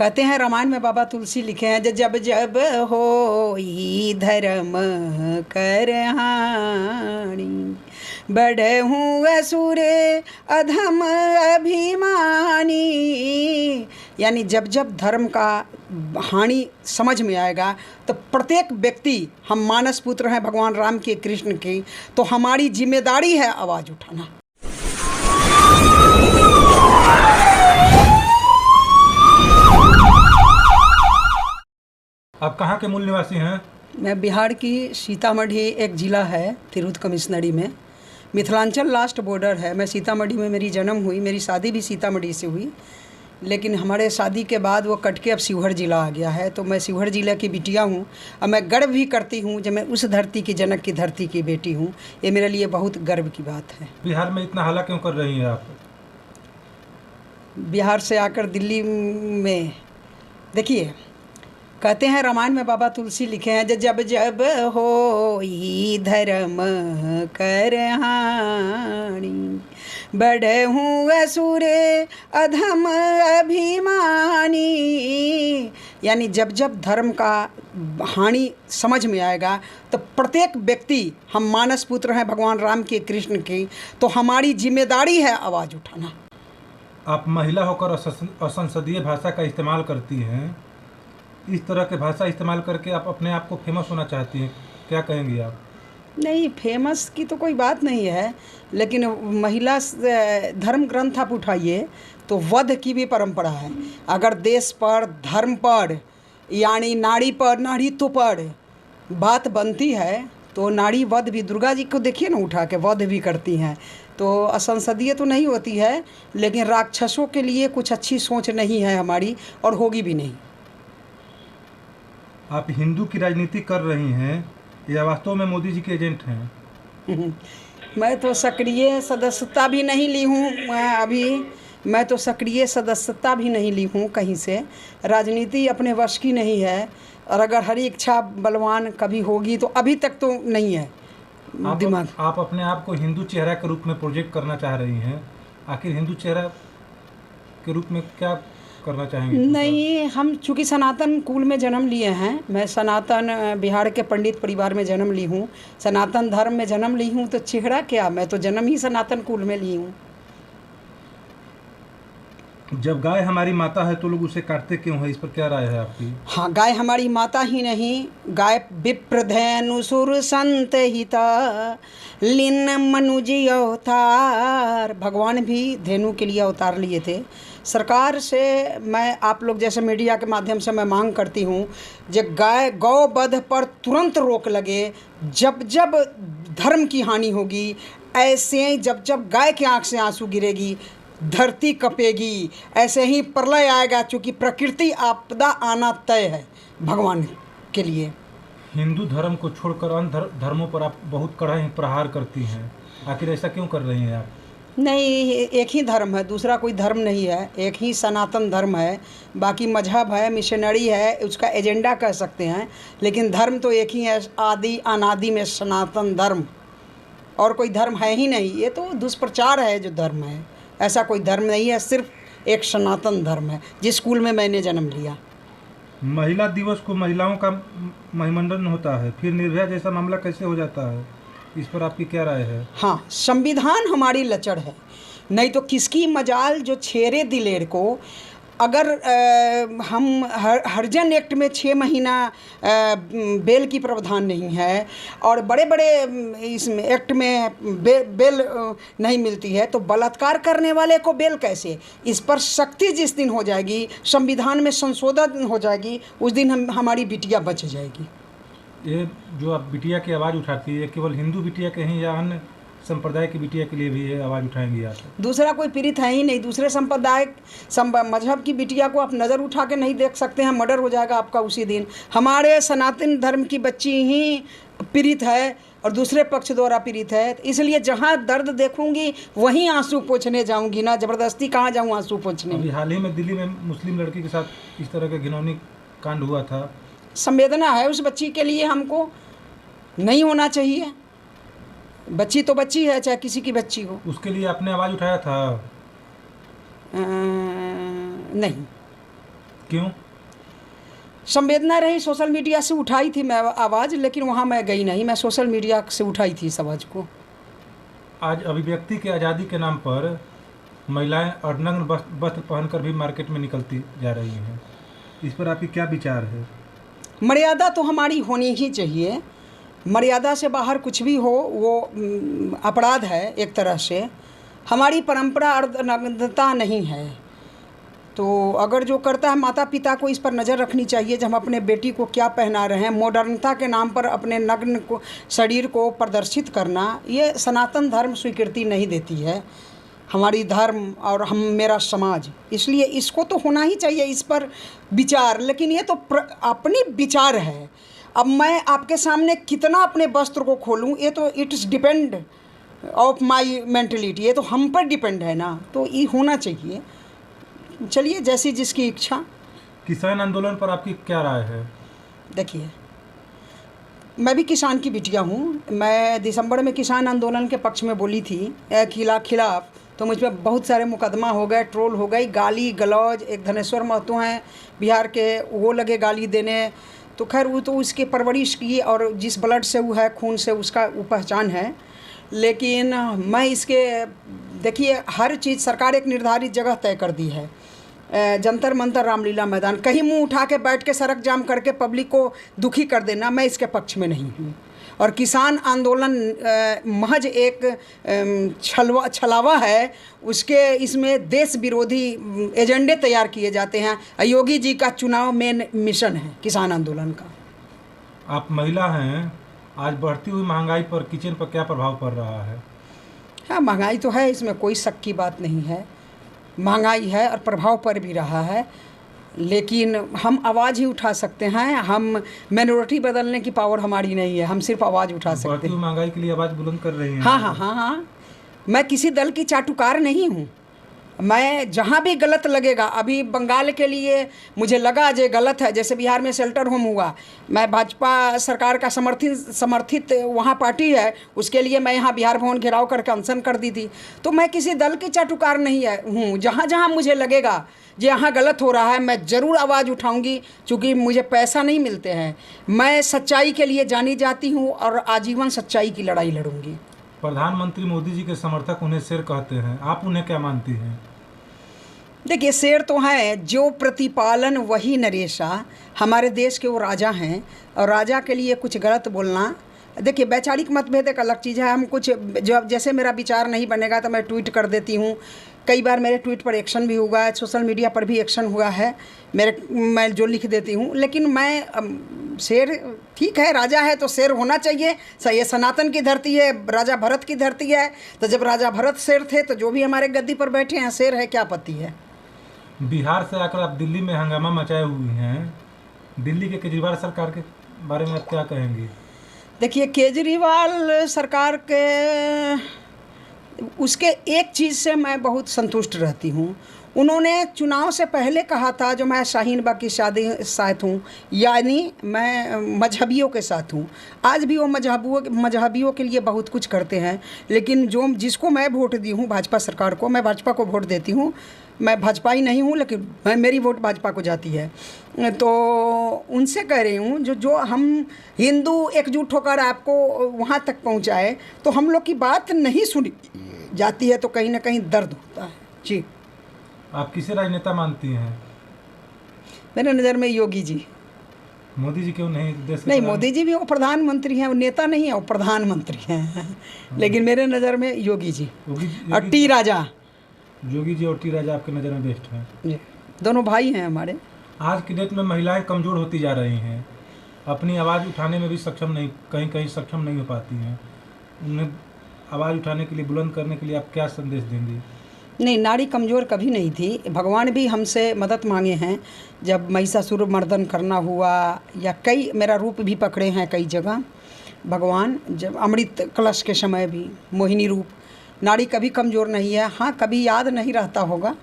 कहते हैं रामायण में बाबा तुलसी लिखे हैं जब जब होई धर्म करहानी बढ़हूँ असुर अधम अभिमानी। यानी जब जब धर्म का हानि समझ में आएगा तो प्रत्येक व्यक्ति, हम मानस पुत्र हैं भगवान राम के, कृष्ण के, तो हमारी जिम्मेदारी है आवाज़ उठाना। आप कहाँ के मूल निवासी हैं? मैं बिहार की सीतामढ़ी एक ज़िला है तिरहुत कमिश्नरी में, मिथिलांचल लास्ट बॉर्डर है। मैं सीतामढ़ी में मेरी जन्म हुई, मेरी शादी भी सीतामढ़ी से हुई, लेकिन हमारे शादी के बाद वो कट के अब शिवहर ज़िला आ गया है। तो मैं शिवहर ज़िले की बिटिया हूँ और मैं गर्व भी करती हूँ जब मैं उस धरती की, जनक की धरती की बेटी हूँ। ये मेरे लिए बहुत गर्व की बात है। बिहार में इतना हल्ला क्यों कर रही हैं आप? बिहार से आकर दिल्ली में, देखिए, कहते हैं रामायण में बाबा तुलसी लिखे हैं जब जब होई धर्म करहानी बढ़हूँ असुर अधम अभिमानी। यानी जब जब धर्म का हानि समझ में आएगा तो प्रत्येक व्यक्ति, हम मानस पुत्र हैं भगवान राम के, कृष्ण के, तो हमारी जिम्मेदारी है आवाज़ उठाना। आप महिला होकर असंसदीय भाषा का इस्तेमाल करती हैं। इस तरह के भाषा इस्तेमाल करके आप अपने आप को फेमस होना चाहती हैं, क्या कहेंगी आप? नहीं, फेमस की तो कोई बात नहीं है, लेकिन महिला धर्म ग्रंथ आप उठाइए तो वध की भी परंपरा है। अगर देश पर, धर्म पर, यानी नारी पर, नारीत्व पर बात बनती है तो नारी वध भी, दुर्गा जी को देखिए ना, उठा के वध भी करती हैं। तो असंसदीय तो नहीं होती है, लेकिन राक्षसों के लिए कुछ अच्छी सोच नहीं है हमारी, और होगी भी नहीं। आप हिंदू की राजनीति कर रही हैं या वास्तव में मोदी जी के एजेंट हैं? मैं तो सक्रिय सदस्यता भी नहीं ली हूँ अभी। मैं तो सक्रिय सदस्यता भी नहीं ली हूँ कहीं से। राजनीति अपने वश की नहीं है, और अगर हरी इच्छा बलवान कभी होगी तो अभी तक तो नहीं है दिमाग। आप अपने आप को हिंदू चेहरा के रूप में प्रोजेक्ट करना चाह रही हैं। आखिर हिंदू चेहरा के रूप में क्या करना चाहेंगे? नहीं, हम चूँकि सनातन कुल में जन्म लिए हैं, मैं सनातन बिहार के पंडित परिवार में जन्म ली हूँ, सनातन धर्म में जन्म ली हूँ, तो चेहरा क्या, मैं तो जन्म ही सनातन कुल में ली हूँ। जब गाय हमारी माता है तो लोग उसे काटते क्यों है, इस पर क्या राय है आपकी? हाँ, गाय हमारी माता ही नहीं, गाय विप्रधेनु सुर संत हिता लिन मनुज अवतार, भगवान भी धेनु के लिए अवतार लिए थे। सरकार से मैं, आप लोग जैसे मीडिया के माध्यम से मैं मांग करती हूँ, जब गौ वध पर तुरंत रोक लगे। जब जब धर्म की हानि होगी, ऐसे ही जब जब गाय की आँख से आंसू गिरेगी, धरती कपेगी, ऐसे ही प्रलय आएगा, क्योंकि प्रकृति आपदा आना तय है भगवान के लिए। हिंदू धर्म को छोड़कर अन्य धर्मों पर आप बहुत कड़ा ही प्रहार करती हैं, आखिर ऐसा क्यों कर रही हैं आप? नहीं, एक ही धर्म है, दूसरा कोई धर्म नहीं है, एक ही सनातन धर्म है। बाकी मजहब है, मिशनरी है, उसका एजेंडा कह सकते हैं, लेकिन धर्म तो एक ही है, आदि अनादि में सनातन धर्म, और कोई धर्म है ही नहीं। ये तो दुष्प्रचार है जो धर्म है, ऐसा कोई धर्म नहीं है, सिर्फ एक सनातन धर्म है जिस स्कूल में मैंने जन्म लिया। महिला दिवस को महिलाओं का महिमंडन होता है, फिर निर्भया जैसा मामला कैसे हो जाता है, इस पर आपकी क्या राय है? हाँ, संविधान हमारी लचड़ है, नहीं तो किसकी मजाल जो छेरे दिलेर को। अगर हम हरिजन एक्ट में 6 महीना बेल की प्रावधान नहीं है, और बड़े बड़े इसमें एक्ट में बेल नहीं मिलती है, तो बलात्कार करने वाले को बेल कैसे? इस पर सख्ती जिस दिन हो जाएगी, संविधान में संशोधन हो जाएगी, उस दिन हमारी बिटिया बच जाएगी। ये जो आप बिटिया की आवाज़ उठाती है, केवल हिंदू बिटिया के हैं या अन्य संप्रदाय की बिटिया के लिए भी ये आवाज़ उठाएंगी आप? दूसरा कोई पीड़ित है ही नहीं। दूसरे संप्रदाय मजहब की बिटिया को आप नज़र उठा के नहीं देख सकते हैं, मर्डर हो जाएगा आपका उसी दिन। हमारे सनातन धर्म की बच्ची ही पीड़ित है और दूसरे पक्ष द्वारा पीड़ित है, इसलिए जहाँ दर्द देखूंगी वहीं आंसू पोंछने जाऊंगी ना, ज़बरदस्ती कहाँ जाऊँ आंसू पोंछने। अभी हाल ही में दिल्ली में मुस्लिम लड़की के साथ इस तरह का घिनौनी कांड हुआ था। संवेदना है उस बच्ची के लिए, हमको नहीं होना चाहिए। बच्ची तो बच्ची है, चाहे किसी की बच्ची हो। उसके लिए आपने आवाज़ उठाया था? नहीं, क्यों? संवेदना रही, सोशल मीडिया से उठाई थी मैं आवाज़, लेकिन वहाँ मैं गई नहीं, मैं सोशल मीडिया से उठाई थी इस आवाज़ को। आज अभिव्यक्ति की आज़ादी के नाम पर महिलाएं अर्धनग्न वस्त्र पहनकर भी मार्केट में निकलती जा रही हैं, इस पर आपकी क्या विचार है? मर्यादा तो हमारी होनी ही चाहिए, मर्यादा से बाहर कुछ भी हो वो अपराध है एक तरह से। हमारी परंपरा अर्धनग्नता नहीं है, तो अगर जो करता है, माता पिता को इस पर नज़र रखनी चाहिए जब हम अपने बेटी को क्या पहना रहे हैं। मॉडर्नता के नाम पर अपने नग्न को शरीर को प्रदर्शित करना, ये सनातन धर्म स्वीकृति नहीं देती है, हमारी धर्म और हम मेरा समाज। इसलिए इसको तो होना ही चाहिए इस पर विचार, लेकिन ये तो अपनी विचार है। अब मैं आपके सामने कितना अपने वस्त्र को खोलूं, ये तो it's depend of my mentality, ये तो हम पर डिपेंड है ना, तो ये होना चाहिए। चलिए, जैसी जिसकी इच्छा। किसान आंदोलन पर आपकी क्या राय है? देखिए, मैं भी किसान की बिटिया हूँ। मैं दिसंबर में किसान आंदोलन के पक्ष में बोली थी खिलाफ, तो मुझ पर बहुत सारे मुकदमा हो गए, ट्रोल हो गई, गाली गलौज। एक धनेश्वर महतो हैं बिहार के, वो लगे गाली देने। तो खैर वो तो उसकी परवरिश की, और जिस ब्लड से वो है, खून से, उसका वो पहचान है। लेकिन मैं इसके, देखिए, हर चीज़ सरकार एक निर्धारित जगह तय कर दी है, जंतर मंतर, रामलीला मैदान। कहीं मुंह उठा के बैठ के सड़क जाम करके पब्लिक को दुखी कर देना, मैं इसके पक्ष में नहीं हूँ। और किसान आंदोलन महज एक छलावा है, उसके इसमें देश विरोधी एजेंडे तैयार किए जाते हैं। योगी जी का चुनाव मेन मिशन है किसान आंदोलन का। आप महिला हैं, आज बढ़ती हुई महंगाई पर किचन पर क्या प्रभाव पड़ रहा है? हाँ, महंगाई तो है, इसमें कोई शक की बात नहीं है। महंगाई है और प्रभाव पड़ भी रहा है, लेकिन हम आवाज़ ही उठा सकते हैं। हम माइनॉरिटी बदलने की पावर हमारी नहीं है, हम सिर्फ आवाज़ उठा सकते बढ़ती हैं। हुई महंगाई के लिए आवाज़ बुलंद कर रही हैं? हाँ हाँ हाँ हाँ, मैं किसी दल की चाटुकार नहीं हूँ। मैं जहाँ भी गलत लगेगा, अभी बंगाल के लिए मुझे लगा जो गलत है, जैसे बिहार में शेल्टर होम हुआ, मैं भाजपा सरकार का समर्थित वहाँ पार्टी है, उसके लिए मैं यहाँ बिहार भवन घेराव करके अनशन कर दी थी। तो मैं किसी दल की चाटुकार नहीं हूँ। जहाँ जहाँ मुझे लगेगा जो यहाँ गलत हो रहा है, मैं ज़रूर आवाज़ उठाऊँगी, चूँकि मुझे पैसा नहीं मिलते हैं। मैं सच्चाई के लिए जानी जाती हूँ और आजीवन सच्चाई की लड़ाई लड़ूँगी। प्रधानमंत्री मोदी जी के समर्थक उन्हें शेर कहते हैं, आप उन्हें क्या मानती हैं? देखिए, शेर तो हैं, जो प्रतिपालन वही नरेशा। हमारे देश के वो राजा हैं, और राजा के लिए कुछ गलत बोलना, देखिए, वैचारिक मतभेद एक अलग चीज़ है। हम कुछ जब जैसे मेरा विचार नहीं बनेगा तो मैं ट्वीट कर देती हूँ। कई बार मेरे ट्वीट पर एक्शन भी हुआ है, सोशल मीडिया पर भी एक्शन हुआ है मैं जो लिख देती हूँ। लेकिन मैं शेर, ठीक है, राजा है तो शेर होना चाहिए। सही, ये सनातन की धरती है, राजा भरत की धरती है। तो जब राजा भरत शेर थे, तो जो भी हमारे गद्दी पर बैठे हैं शेर है, क्या आपत्ति है? बिहार से आकर आप दिल्ली में हंगामा मचाए हुए हैं, दिल्ली के केजरीवाल सरकार के बारे में आप क्या कहेंगी? देखिए, केजरीवाल सरकार के, उसके एक चीज़ से मैं बहुत संतुष्ट रहती हूँ। उन्होंने चुनाव से पहले कहा था जो मैं शाहीन बाग की शादी साथ हूँ, यानी मैं मजहबियों के साथ हूँ। आज भी वो मजहबियों के लिए बहुत कुछ करते हैं, लेकिन जिसको मैं वोट दी हूँ, भाजपा सरकार को, मैं भाजपा को वोट देती हूँ। मैं भाजपा ही नहीं हूँ, लेकिन मेरी वोट भाजपा को जाती है। तो उनसे कह रही हूँ, जो हम हिंदू एकजुट होकर आपको वहाँ तक पहुँचाए, तो हम लोग की बात नहीं सुनी जाती है, तो कहीं ना कहीं दर्द होता है। जी। आप किसे राजनेता मानती हैं? मेरे नज़र में योगी जी। मोदी जी क्यों नहीं? देश नहीं, मोदी जी भी वो प्रधानमंत्री हैं, वो नेता नहीं है, वो प्रधानमंत्री हैं। लेकिन मेरे नज़र में योगी जी और टी राजा। योगी जी और टी राजा आपके नज़र में बेस्ट हैं? जी, दोनों भाई हैं हमारे। आज की डेट में महिलाएं कमज़ोर होती जा रही हैं, अपनी आवाज़ उठाने में भी सक्षम नहीं, कहीं कहीं सक्षम नहीं हो पाती हैं। उन्हें आवाज़ उठाने के लिए, बुलंद करने के लिए आप क्या संदेश देंगी? नहीं, नारी कमज़ोर कभी नहीं थी। भगवान भी हमसे मदद मांगे हैं, जब महिषासुर मर्दन करना हुआ, या मेरा रूप भी पकड़े हैं कई जगह भगवान, जब अमृत कलश के समय भी मोहिनी रूप। नारी कभी कमज़ोर नहीं है। हाँ, कभी याद नहीं रहता होगा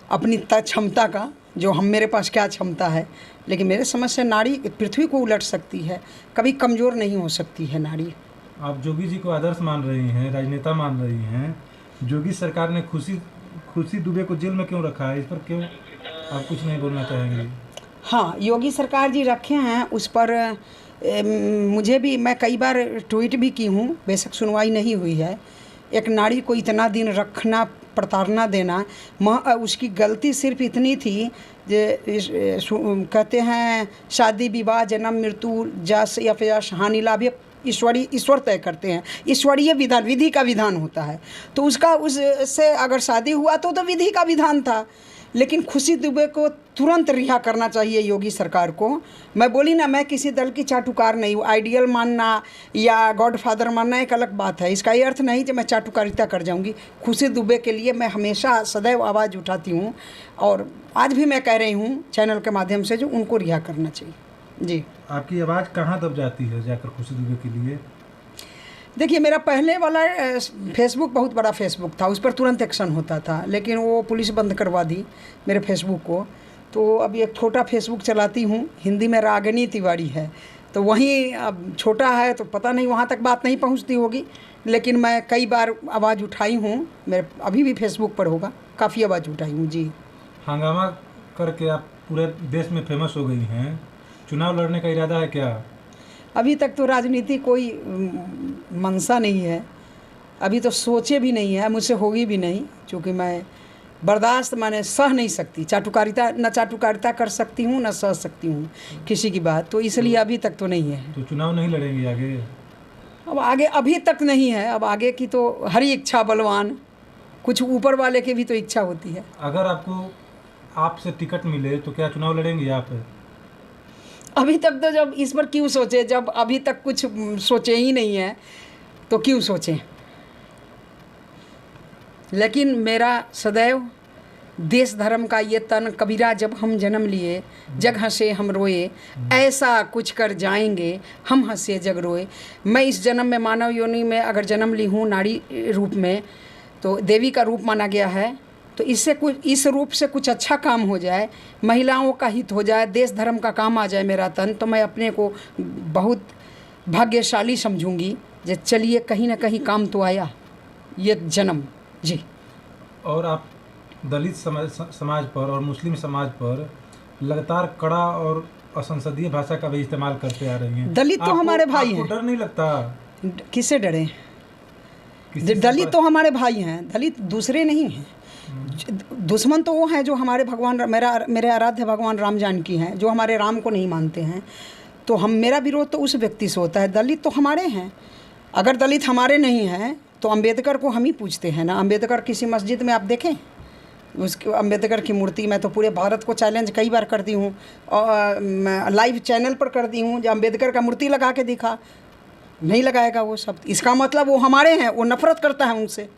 अपनी क्षमता का, जो मेरे पास क्या क्षमता है, लेकिन मेरे समझ से नारी पृथ्वी को उलट सकती है, कभी कमज़ोर नहीं हो सकती है नारी। आप योगी जी को आदर्श मान रही हैं, राजनेता मान रही हैं। योगी सरकार ने खुशी दुबे को जेल में क्यों रखा है, इस पर क्यों आप कुछ नहीं बोलना चाहेंगे? हाँ, योगी सरकार जी रखे हैं उस पर मुझे भी, मैं कई बार ट्वीट भी की हूँ, बेशक सुनवाई नहीं हुई है। एक नारी को इतना दिन रखना, प्रताड़ना देना, उसकी गलती सिर्फ इतनी थी कहते हैं शादी विवाह जन्म मृत्यु जस या फिर हानि लाभ ये ईश्वर तय करते हैं, ईश्वरीय विधान, विधि का विधान होता है। तो उससे अगर शादी हुआ तो विधि का विधान था। लेकिन खुशी दुबे को तुरंत रिहा करना चाहिए योगी सरकार को। मैं बोली ना, मैं किसी दल की चाटुकार नहीं हूँ। आइडियल मानना या गॉडफादर मानना एक अलग बात है, इसका ये अर्थ नहीं कि मैं चाटुकारिता कर जाऊँगी। खुशी दुबे के लिए मैं हमेशा सदैव आवाज़ उठाती हूँ और आज भी मैं कह रही हूँ चैनल के माध्यम से जो उनको रिहा करना चाहिए। जी, आपकी आवाज़ कहाँ दब जाती है जाकर खुशी दुबे के लिए? देखिए, मेरा पहले वाला फेसबुक बहुत बड़ा फेसबुक था, उस पर तुरंत एक्शन होता था, लेकिन वो पुलिस बंद करवा दी मेरे फेसबुक को। तो अभी एक छोटा फेसबुक चलाती हूँ, हिंदी में रागिनी तिवारी है, तो वहीं अब छोटा है तो पता नहीं वहाँ तक बात नहीं पहुँचती होगी, लेकिन मैं कई बार आवाज़ उठाई हूँ। मेरे अभी भी फेसबुक पर होगा, काफ़ी आवाज़ उठाई हूँ। जी, हंगामा करके आप पूरे देश में फेमस हो गई हैं, चुनाव लड़ने का इरादा है क्या? अभी तक तो राजनीति कोई मंशा नहीं है, अभी तो सोचे भी नहीं है, मुझसे होगी भी नहीं, क्योंकि मैं बर्दाश्त मैंने सह नहीं सकती। चाटुकारिता न चाटुकारिता कर सकती हूँ न सह सकती हूँ किसी की बात, तो इसलिए अभी तक तो नहीं है। तो चुनाव नहीं लड़ेंगे आगे? अब आगे अभी तक नहीं है, अब आगे की तो हरी इच्छा बलवान, कुछ ऊपर वाले की भी तो इच्छा होती है। अगर आपसे टिकट मिले तो क्या चुनाव लड़ेंगे आप? अभी तक तो जब इस पर क्यों सोचे, जब अभी तक कुछ सोचे ही नहीं है तो क्यों सोचें। लेकिन मेरा सदैव देश धर्म का ये तन, कबीरा जब हम जन्म लिए जग हंसे हम रोए, ऐसा कुछ कर जाएंगे हम हंसे जग रोए। मैं इस जन्म में मानव योनि में अगर जन्म ली हूँ नारी रूप में, तो देवी का रूप माना गया है, तो इससे कुछ, इस रूप से कुछ अच्छा काम हो जाए, महिलाओं का हित हो जाए, देश धर्म का काम आ जाए मेरा तन, तो मैं अपने को बहुत भाग्यशाली समझूंगी। जे चलिए कहीं ना कहीं काम तो आया ये जन्म। जी, और आप दलित समाज पर और मुस्लिम समाज पर लगातार कड़ा और असंसदीय भाषा का भी इस्तेमाल करते आ रही हैं। दलित तो हमारे भाई हैं। आपको डर नहीं लगता? किससे डरे? दलित तो हमारे भाई हैं, दलित दूसरे नहीं हैं। दुश्मन तो वो हैं जो हमारे भगवान, मेरे आराध्य भगवान राम जानकी हैं, जो हमारे राम को नहीं मानते हैं। तो मेरा विरोध तो उस व्यक्ति से होता है। दलित तो हमारे हैं। अगर दलित हमारे नहीं हैं तो अंबेडकर को हम ही पूछते हैं ना। अंबेडकर किसी मस्जिद में आप देखें, उसके अंबेडकर की मूर्ति, मैं तो पूरे भारत को चैलेंज कई बार करती हूँ और मैं लाइव चैनल पर करती हूँ, जो अंबेडकर का मूर्ति लगा के दिखा, नहीं लगाएगा वो शब्द, इसका मतलब वो हमारे हैं, वो नफरत करता है उनसे।